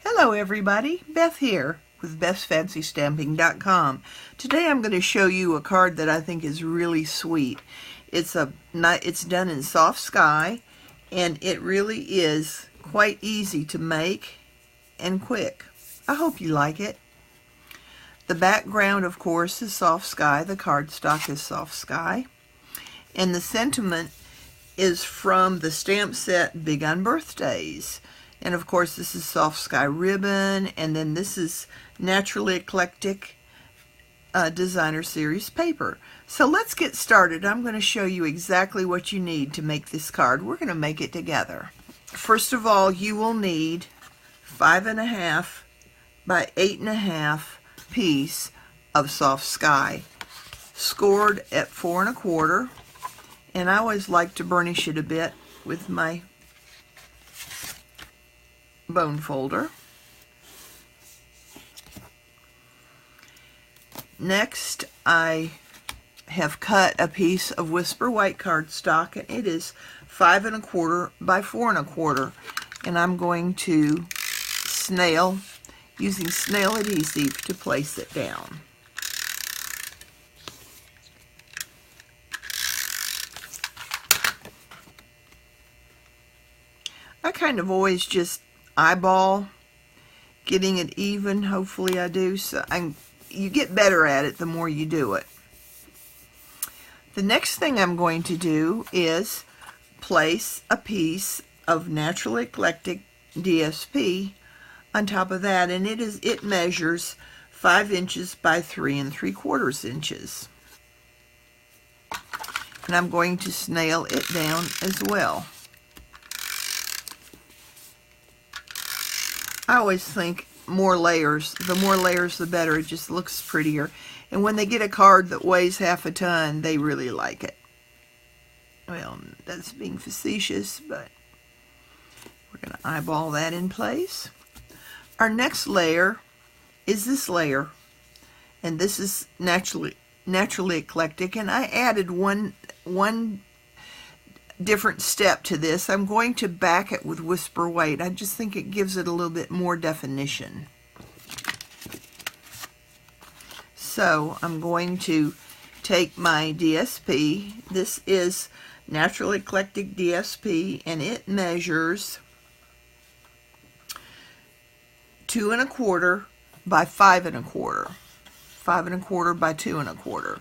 Hello everybody, Beth here with BethsFancyStamping.com. Today I'm going to show you a card that I think is really sweet. It's done in soft sky, and it really is quite easy to make and quick. I hope you like it. The background, of course, is soft sky. The cardstock is soft sky. And the sentiment is from the stamp set Big on Birthdays. And of course this is soft sky ribbon, and then this is Naturally Eclectic Designer Series paper. So let's get started. I'm going to show you exactly what you need to make this card. We're going to make it together. First of all, you will need 5.5 by 8.5 piece of soft sky, scored at 4 1/4. And I always like to burnish it a bit with my bone folder. Next, I have cut a piece of Whisper White cardstock, and it is 5 1/4 by 4 1/4, and I'm going to using snail adhesive to place it down. I kind of always just eyeball getting it even. Hopefully I do. So you get better at it the more you do it. The next thing I'm going to do is place a piece of Naturally Eclectic DSP on top of that, and it measures 5 inches by 3 3/4 inches. And I'm going to snail it down as well. I always think more layers, the more layers the better. It just looks prettier. And when they get a card that weighs half a ton, they really like it. Well, that's being facetious, but we're going to eyeball that in place. Our next layer is this layer, and this is naturally eclectic, and I added one different step to this. I'm going to back it with Whisper White. I just think it gives it a little bit more definition. So I'm going to take my DSP. This is Naturally Eclectic DSP, and it measures 2 1/4 by 5 1/4, 5 1/4 by 2 1/4,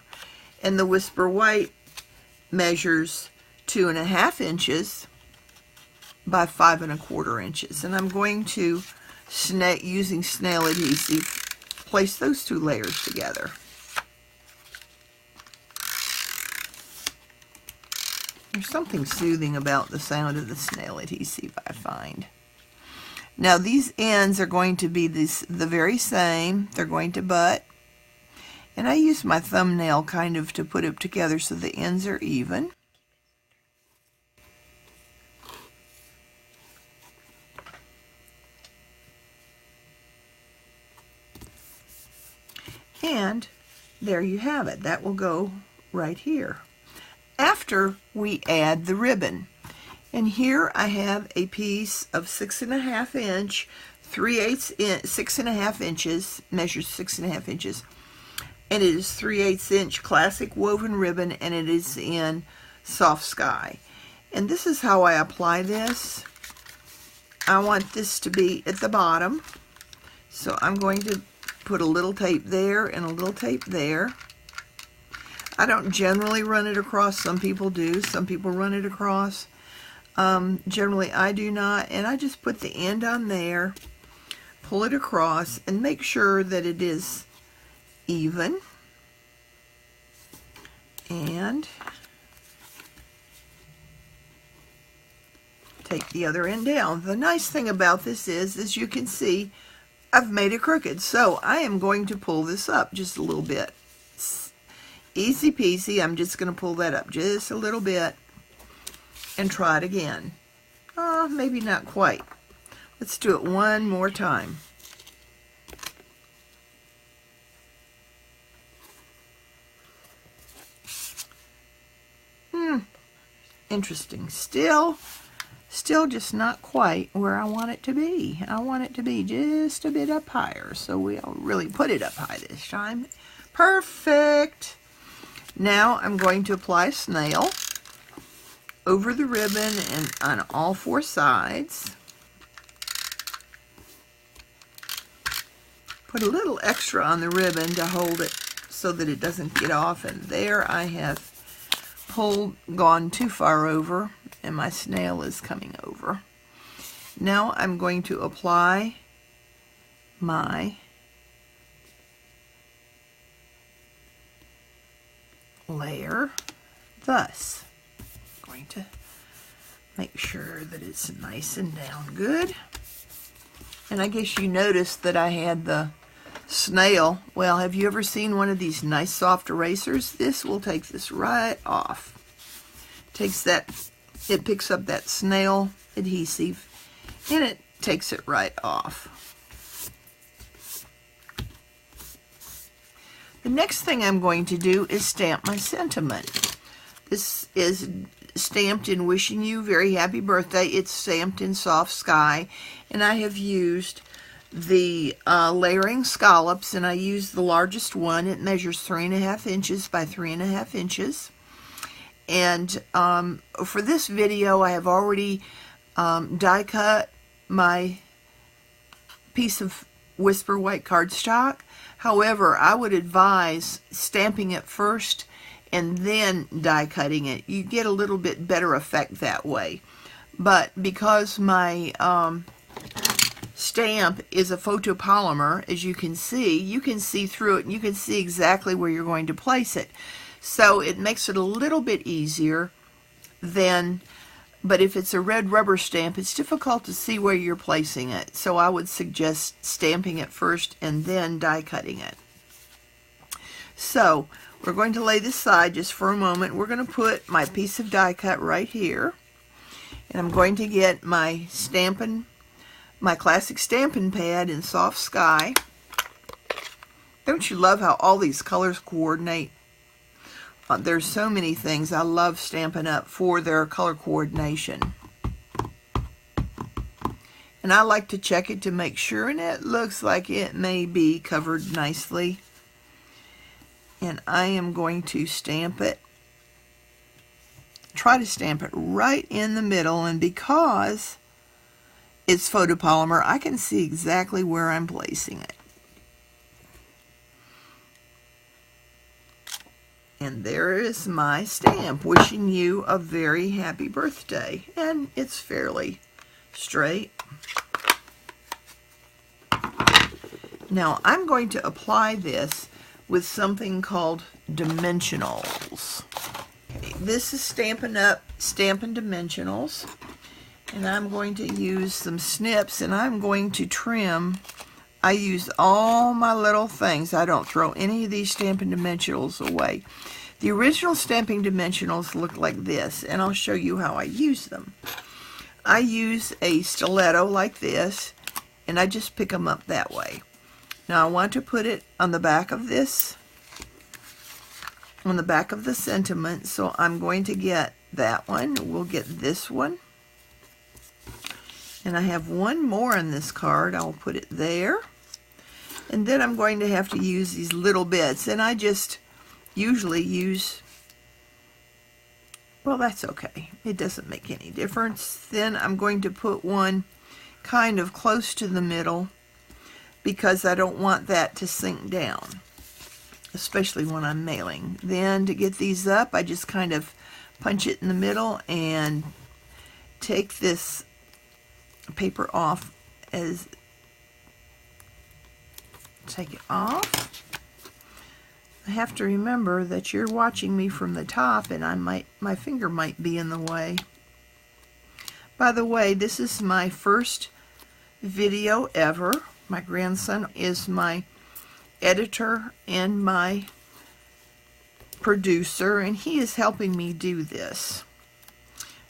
and the Whisper White measures 2.5 inches by 5 1/4 inches. And I'm going to, using snail adhesive, place those two layers together. There's something soothing about the sound of the snail adhesive, I find. Now these ends are going to be the very same. They're going to butt. And I use my thumbnail kind of to put it together so the ends are even. And there you have it. That will go right here after we add the ribbon. And here I have a piece of 6.5 inch, 6.5 inches, measures 6.5 inches, and it is 3/8 inch classic woven ribbon, and it is in soft sky. And this is how I apply this. I want this to be at the bottom, so I'm going to put a little tape there and a little tape there. I don't generally run it across. Some people do. Some people run it across. Generally I do not, and I just put the end on there, pull it across, and make sure that it is even, and take the other end down. The nice thing about this is, as you can see, I've made it crooked, so I am going to pull this up just a little bit. Easy peasy. I'm just going to pull that up just a little bit and try it again. Maybe not quite. Let's do it one more time. Interesting. Still Still just not quite where I want it to be. I want it to be just a bit up higher, so we'll really put it up high this time. Perfect! Now I'm going to apply snail over the ribbon and on all four sides. Put a little extra on the ribbon to hold it so that it doesn't get off, and there I have gone too far over, and my snail is coming over. Now I'm going to apply my layer thus. I'm going to make sure that it's nice and down good. And I guess you noticed that I had the snail. Well, have you ever seen one of these nice soft erasers? This will take this right off. It picks up that snail adhesive and it takes it right off. The next thing I'm going to do is stamp my sentiment. This is stamped in Wishing You Very Happy Birthday. It's stamped in Soft Sky, and I have used the layering scallops, and I used the largest one. It measures 3.5 inches by 3.5 inches. And for this video, I have already die cut my piece of Whisper white cardstock. However, I would advise stamping it first and then die cutting it. You get a little bit better effect that way. But because my stamp is a photopolymer, as you can see through it and you can see exactly where you're going to place it. So it makes it a little bit easier than, but if it's a red rubber stamp, it's difficult to see where you're placing it. So I would suggest stamping it first and then die cutting it. So we're going to lay this aside just for a moment. We're going to put my piece of die cut right here. And I'm going to get my Stampin', my classic Stampin' pad in Soft Sky. Don't you love how all these colors coordinate? There's so many things I love Stampin' Up! For their color coordination. And I like to check it to make sure, and it looks like it may be covered nicely. And I am going to stamp it. Try to stamp it right in the middle, and because it's photopolymer, I can see exactly where I'm placing it. And there is my stamp, wishing you a very happy birthday. And it's fairly straight. Now I'm going to apply this with something called dimensionals. Okay, this is Stampin' Up! Stampin' Dimensionals. And I'm going to use some snips, and I'm going to trim. I use all my little things. I don't throw any of these Stampin' Dimensionals away. The original Stampin' Dimensionals look like this, and I'll show you how I use them. I use a stiletto like this, and I just pick them up that way. Now I want to put it on the back of this, on the back of the sentiment, so I'm going to get that one. We'll get this one. And I have one more on this card. I'll put it there. And then I'm going to have to use these little bits, and I just usually use, well, that's okay. It doesn't make any difference. Then I'm going to put one kind of close to the middle because I don't want that to sink down, especially when I'm mailing. Then to get these up, I just kind of punch it in the middle and take this paper off take it off. I have to remember that you're watching me from the top, and my finger might be in the way. By the way, this is my first video ever. My grandson is my editor and my producer, and he is helping me do this.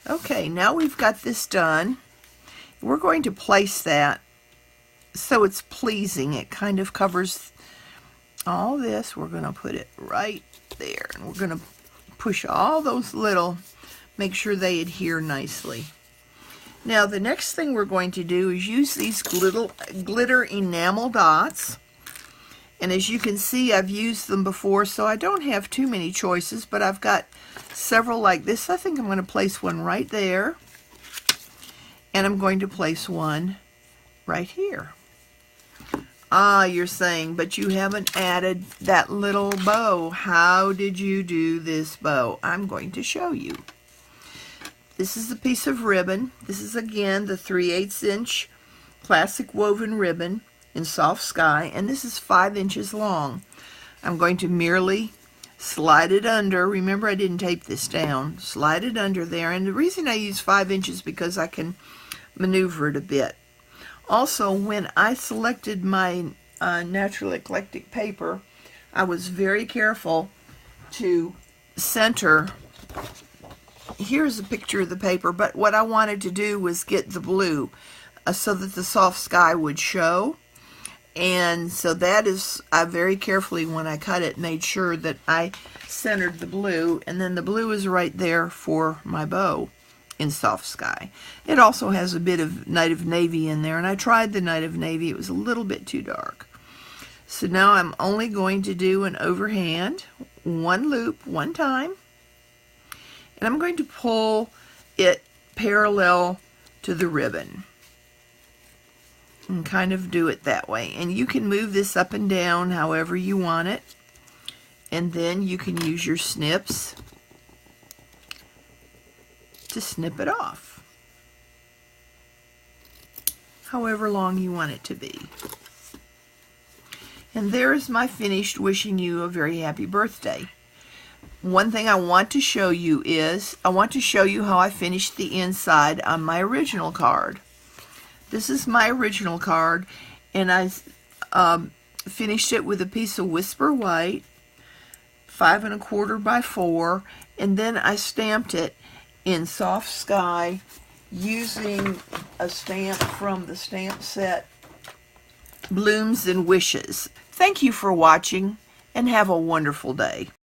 Okay, now we've got this done. We're going to place that so it's pleasing. It kind of covers all this. We're going to put it right there, and we're going to push all those little, make sure they adhere nicely. Now the next thing we're going to do is use these little glitter enamel dots. And as you can see, I've used them before, so I don't have too many choices, but I've got several like this. I think I'm going to place one right there. And I'm going to place one right here. Ah, you're saying, but you haven't added that little bow. How did you do this bow? I'm going to show you. This is a piece of ribbon. This is again the 3/8 inch classic woven ribbon in soft sky, and this is 5 inches long. I'm going to merely slide it under. Remember, I didn't tape this down. Slide it under there, and the reason I use 5 inches because I can maneuver it a bit. Also, when I selected my natural eclectic paper, I was very careful to center. Here's a picture of the paper, but what I wanted to do was get the blue so that the soft sky would show. And so that is, I very carefully, when I cut it, made sure that I centered the blue, and then the blue is right there for my bow in soft sky. It also has a bit of Night of Navy in there, and I tried the Night of Navy. It was a little bit too dark. So now I'm only going to do an overhand, one loop, one time, and I'm going to pull it parallel to the ribbon and kind of do it that way. And you can move this up and down however you want it, and then you can use your snips to snip it off however long you want it to be. And there is my finished, wishing you a very happy birthday. One thing I want to show you is I want to show you how I finished the inside on my original card. This is my original card, and I finished it with a piece of Whisper White, 5 1/4 by 4, and then I stamped it in soft sky using a stamp from the stamp set Blooms and Wishes. Thank you for watching, and have a wonderful day.